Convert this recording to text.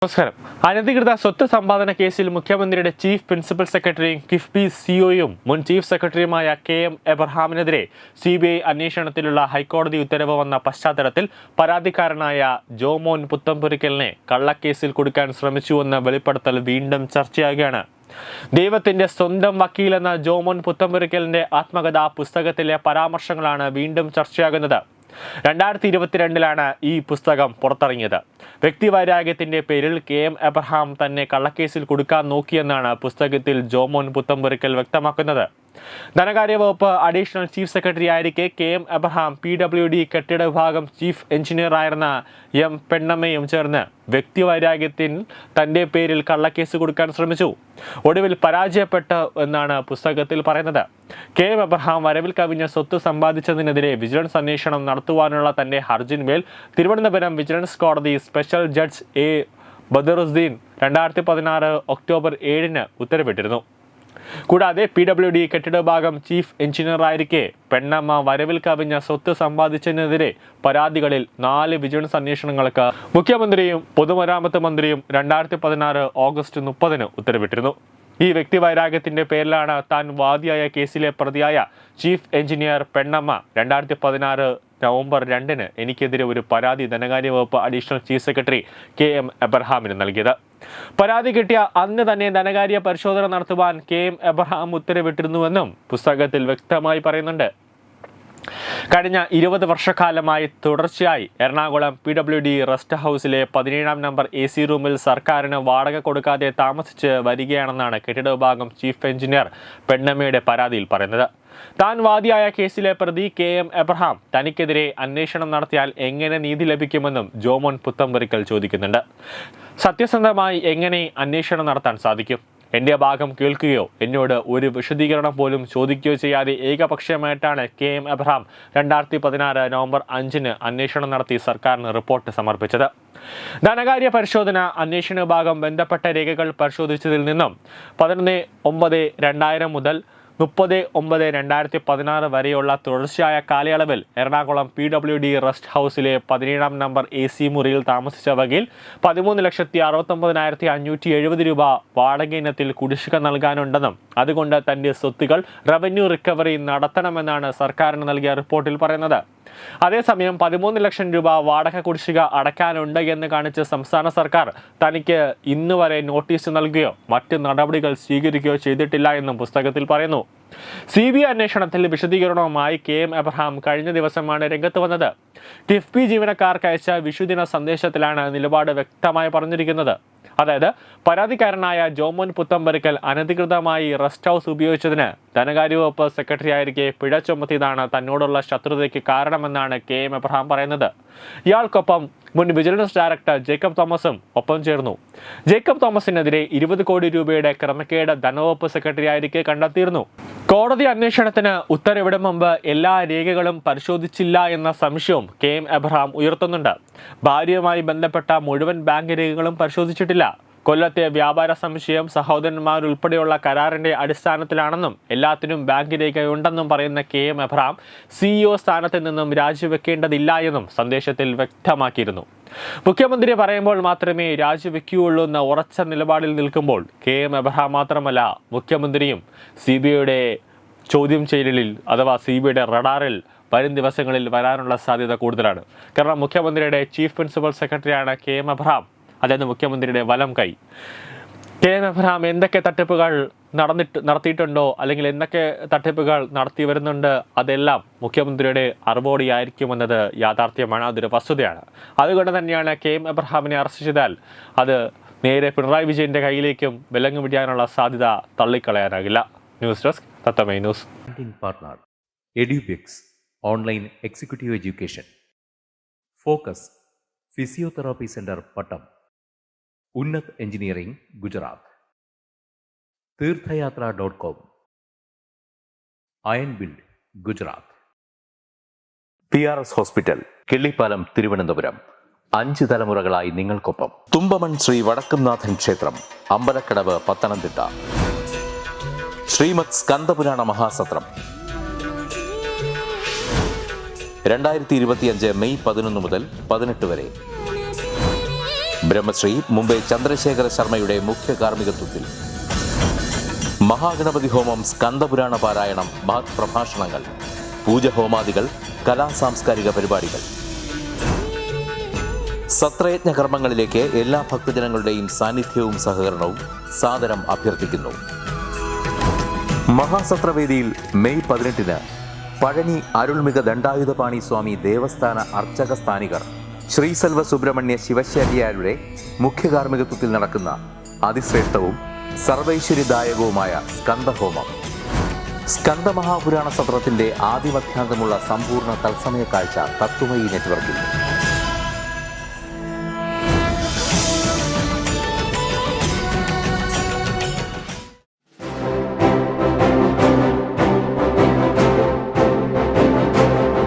നമസ്കാരം. അനധികൃത സ്വത്ത് സമ്പാദന കേസിൽ മുഖ്യമന്ത്രിയുടെ ചീഫ് പ്രിൻസിപ്പൽ സെക്രട്ടറിയും കിഫ്ബി സിഒയും മുൻ ചീഫ് സെക്രട്ടറിയുമായ KM എബ്രഹാമിനെതിരെ CBI അന്വേഷണത്തിലുള്ള ഹൈക്കോടതി ഉത്തരവ് വന്ന പശ്ചാത്തലത്തിൽ പരാതിക്കാരനായ ജോമോൻ പുത്തംപുരയ്ക്കലിനെ കള്ളക്കേസിൽ കുടുക്കാൻ ശ്രമിച്ചുവെന്ന വെളിപ്പെടുത്തൽ വീണ്ടും ചർച്ചയാകുകയാണ്. ദൈവത്തിന്റെ സ്വന്തം വക്കീലെന്ന ജോമോൻ പുത്തംപുരയ്ക്കലിന്റെ ആത്മകഥാ പുസ്തകത്തിലെ പരാമർശങ്ങളാണ് വീണ്ടും ചർച്ചയാകുന്നത്. 2022 ഈ പുസ്തകം പുറത്തിറങ്ങിയത്. വ്യക്തിവൈരാഗ്യത്തിന്റെ പേരിൽ KM എബ്രഹാം തന്നെ കള്ളക്കേസിൽ കൊടുക്കാൻ നോക്കിയെന്നാണ് പുസ്തകത്തിൽ ജോമോൻ പുത്തംപുരയ്ക്കൽ വ്യക്തമാക്കുന്നത്. ധനകാര്യ വകുപ്പ് അഡീഷണൽ ചീഫ് സെക്രട്ടറി ആയിരിക്കെ KM എബ്രഹാം PWD കെട്ടിട വിഭാഗം ചീഫ് എഞ്ചിനീയർ ആയിരുന്ന M പെണ്ണമ്മയും ചേർന്ന് വ്യക്തിവൈരാഗ്യത്തിൽ തന്റെ പേരിൽ കള്ളക്കേസ് കൊടുക്കാൻ ശ്രമിച്ചു. ഒടുവിൽ പരാജയപ്പെട്ടു എന്നാണ് പുസ്തകത്തിൽ പറയുന്നത്. KM എബ്രഹാം വരവിൽ കവിഞ്ഞ സ്വത്ത് സമ്പാദിച്ചതിനെതിരെ വിജിലൻസ് അന്വേഷണം നടത്തുവാനുള്ള തന്റെ ഹർജിന്മേൽ തിരുവനന്തപുരം വിജിലൻസ് കോടതി special judge A Badaruddeen 2016 October 7 ഉത്തരവിട്ടിരുന്നു. കൂടാതെ PWD കെട്ടിട വിഭാഗം ചീഫ് എഞ്ചിനീയർ ആയിരിക്കെ പെണ്ണമ്മ വരവിൽ കവിഞ്ഞ സ്വത്ത് സമ്പാദിച്ചതിനെതിരെ പരാതികളിൽ 4 വിജിലൻസ് അന്വേഷണങ്ങൾക്ക് മുഖ്യമന്ത്രിയും പൊതുമരാമത്ത് മന്ത്രിയും 2016 ഓഗസ്റ്റ് 30 ഉത്തരവിട്ടിരുന്നു. ഈ വ്യക്തിവൈരാഗ്യത്തിന്റെ പേരിലാണ് താൻ വാദിയായ കേസിലെ പ്രതിയായ ചീഫ് എഞ്ചിനീയർ പെണ്ണമ്മ 2016 നവംബർ 2 എനിക്കെതിരെ ഒരു പരാതി ധനകാര്യ വകുപ്പ് അഡീഷണൽ ചീഫ് സെക്രട്ടറി KM എബ്രഹാമിന് നൽകിയത്. പരാതി കിട്ടിയ അന്ന് തന്നെ ധനകാര്യ പരിശോധന നടത്തുവാൻ KM എബ്രഹാം ഉത്തരവിട്ടിരുന്നുവെന്നും പുസ്തകത്തിൽ വ്യക്തമായി പറയുന്നുണ്ട്. കഴിഞ്ഞ 20 വർഷക്കാലമായി തുടർച്ചയായി എറണാകുളം PWD റെസ്റ്റ് ഹൗസിലെ 17-ാം നമ്പർ AC റൂമിൽ സർക്കാരിന് വാടക കൊടുക്കാതെ താമസിച്ച് വരികയാണെന്നാണ് കെട്ടിട വിഭാഗം ചീഫ് എഞ്ചിനീയർ പെണ്ണമ്മയുടെ പരാതിയിൽ പറയുന്നത്. താൻ വാദിയായ കേസിലെ പ്രതി KM എബ്രഹാം തനിക്കെതിരെ അന്വേഷണം നടത്തിയാൽ എങ്ങനെ നീതി ലഭിക്കുമെന്നും ജോമോൻ പുത്തംപുരയ്ക്കൽ ചോദിക്കുന്നുണ്ട്. സത്യസന്ധമായി എങ്ങനെ അന്വേഷണം നടത്താൻ സാധിക്കും? എൻ്റെ ഭാഗം കേൾക്കുകയോ എന്നോട് ഒരു വിശദീകരണം പോലും ചോദിക്കുകയോ ചെയ്യാതെ ഏകപക്ഷീയമായിട്ടാണ് KM എബ്രഹാം 2016 നവംബർ 5 അന്വേഷണം നടത്തി സർക്കാരിന് റിപ്പോർട്ട് സമർപ്പിച്ചത്. ധനകാര്യ പരിശോധന അന്വേഷണ വിഭാഗം ബന്ധപ്പെട്ട രേഖകൾ പരിശോധിച്ചതിൽ നിന്നും 11/9/2000 മുതൽ 30/9/2016 വരെയുള്ള തുടർച്ചയായ കാലയളവിൽ എറണാകുളം PWD റെസ്റ്റ് ഹൗസിലെ 17-ാം നമ്പർ AC മുറിയിൽ താമസിച്ച വകയിൽ 13,69,570 രൂപ വാടക ഇനത്തിൽ കുടിശ്ശിക നൽകാനുണ്ടെന്നും അതുകൊണ്ട് തന്റെ സ്വത്തുകൾ റവന്യൂ റിക്കവറി നടത്തണമെന്നാണ് സർക്കാരിന് നൽകിയ റിപ്പോർട്ടിൽ പറയുന്നത്. അതേസമയം 13 ലക്ഷം രൂപ വാടക കുടിശ്ശിക അടയ്ക്കാനുണ്ട് എന്ന് കാണിച്ച് സംസ്ഥാന സർക്കാർ തനിക്ക് ഇന്ന് വരെ നോട്ടീസ് നൽകുകയോ മറ്റ് നടപടികൾ സ്വീകരിക്കുകയോ ചെയ്തിട്ടില്ല എന്നും പുസ്തകത്തിൽ പറയുന്നു. CBI അന്വേഷണത്തിൽ വിശദീകരണവുമായി KM എബ്രഹാം കഴിഞ്ഞ ദിവസമാണ് രംഗത്ത് വന്നത്. കിഫ്ബി ജീവനക്കാർക്ക് അയച്ച വിഷുദിന സന്ദേശത്തിലാണ് നിലപാട് വ്യക്തമായി പറഞ്ഞിരിക്കുന്നത്. അതായത് പരാതിക്കാരനായ ജോമോൻ പുത്തംപുരയ്ക്കൽ അനധികൃതമായി റെസ്റ്റ് ഹൗസ് ഉപയോഗിച്ചതിന് ധനകാര്യ വകുപ്പ് സെക്രട്ടറി ആയിരിക്കെ പിഴ ചുമത്തിയതാണ് തന്നോടുള്ള ശത്രുതയ്ക്ക് കാരണമെന്നാണ് KM എബ്രഹാം പറയുന്നത്. ഇയാൾക്കൊപ്പം മുൻ വിജിലൻസ് ഡയറക്ടർ ജേക്കബ് തോമസും ഒപ്പം ചേർന്നു. ജേക്കബ് തോമസിനെതിരെ 20 കോടി രൂപയുടെ ക്രമക്കേട് ധനവകുപ്പ് സെക്രട്ടറി ആയിരിക്കെ കണ്ടെത്തിയിരുന്നു. കോടതി അന്വേഷണത്തിന് ഉത്തരവിടും മുമ്പ് എല്ലാ രേഖകളും പരിശോധിച്ചില്ല എന്ന സംശയവും KM എബ്രഹാം ഉയർത്തുന്നുണ്ട്. ഭാര്യയുമായി ബന്ധപ്പെട്ട മുഴുവൻ ബാങ്ക് രേഖകളും പരിശോധിച്ചിട്ടില്ല. കൊല്ലത്തെ വ്യാപാര സംശയം സഹോദരന്മാരുൾപ്പെടെയുള്ള കരാറിന്റെ അടിസ്ഥാനത്തിലാണെന്നും എല്ലാത്തിനും ബാങ്ക് രേഖയുണ്ടെന്നും പറയുന്ന KM എബ്രഹാം CEO സ്ഥാനത്ത് നിന്നും രാജിവെക്കേണ്ടതില്ല എന്നും സന്ദേശത്തിൽ വ്യക്തമാക്കിയിരുന്നു. മുഖ്യമന്ത്രി പറയുമ്പോൾ മാത്രമേ രാജിവെക്കുകയുള്ളൂ എന്ന ഉറച്ച നിലപാടിൽ നിൽക്കുമ്പോൾ KM എബ്രഹാം മാത്രമല്ല മുഖ്യമന്ത്രിയും CBIയുടെ ചോദ്യം ചെയ്യലിൽ അഥവാ CBIയുടെ റഡാറിൽ വരും ദിവസങ്ങളിൽ വരാനുള്ള സാധ്യത കൂടുതലാണ്. കാരണം മുഖ്യമന്ത്രിയുടെ ചീഫ് പ്രിൻസിപ്പൽ സെക്രട്ടറിയാണ് KM എബ്രഹാം, അതായത് മുഖ്യമന്ത്രിയുടെ വലം കൈ. KM എബ്രഹാം എന്തൊക്കെ തട്ടിപ്പുകൾ നടത്തിയിട്ടുണ്ടോ അല്ലെങ്കിൽ എന്തൊക്കെ തട്ടിപ്പുകൾ നടത്തി വരുന്നുണ്ട് അതെല്ലാം മുഖ്യമന്ത്രിയുടെ അറിവോടെയായിരിക്കുമെന്നത് യാഥാർത്ഥ്യമാണ്, അതൊരു വസ്തുതയാണ്. അതുകൊണ്ട് തന്നെയാണ് KM എബ്രഹാമിനെ അറസ്റ്റ് ചെയ്താൽ അത് നേരെ പിണറായി വിജയന്റെ കയ്യിലേക്കും വിലങ്ങ് പിടിക്കാനുള്ള സാധ്യത തള്ളിക്കളയാനാകില്ല. ന്യൂസ് ഡെസ്ക് തത്തമൈ news. Partner Edubix online executive education, focus physiotherapy centre Pattom, Unnat engineering Gujarat, തീർത്ഥയാത്ര.com, iron build Gujarat, PRS hospital Killippalam Thiruvananthapuram. 5 തലമുറകളായി നിങ്ങൾക്കൊപ്പം. തുമ്പമൺ ശ്രീ വടക്കുംനാഥൻ ക്ഷേത്രം, അമ്പലക്കടവ്, പത്തനംതിട്ട. ശ്രീമദ് സ്കന്ദപുരാണ മഹാസത്രം 2025 മെയ് 11 മുതൽ 18 വരെ. ബ്രഹ്മശ്രീ മുംബൈ ചന്ദ്രശേഖര ശർമ്മയുടെ മുഖ്യ കാർമ്മികത്വത്തിൽ മഹാഗണപതി ഹോമം, സ്കന്ദപുരാണ പാരായണം, മഹത് പ്രഭാഷണങ്ങൾ, പൂജഹോമാദികൾ, കലാസാംസ്കാരിക പരിപാടികൾ. സത്രയജ്ഞ കർമ്മങ്ങളിലേക്ക് എല്ലാ ഭക്തജനങ്ങളുടെയും സാന്നിധ്യവും സഹകരണവും സാദരം അഭ്യർത്ഥിക്കുന്നു. മഹാസത്രവേദിയിൽ മെയ് 18-ന് പഴനി അരുൾമിക ദണ്ഡായുധപാണി സ്വാമി ദേവസ്ഥാന അർച്ചക സ്ഥാനികർ ശ്രീസെൽവ സുബ്രഹ്മണ്യ ശിവശാരിയാരുടെ മുഖ്യ കാർമ്മികത്വത്തിൽ നടക്കുന്ന അതിശ്രേഷ്ഠവും സർവൈശ്വര്യദായകവുമായ സ്കന്ദഹോമം. സ്കന്ദമഹാപുരാണ സത്രത്തിന്റെ ആദിമധ്യാന്തമുള്ള സമ്പൂർണ്ണ തത്സമയ കാഴ്ച തത്വമയി നെറ്റ്വർക്കിൽ.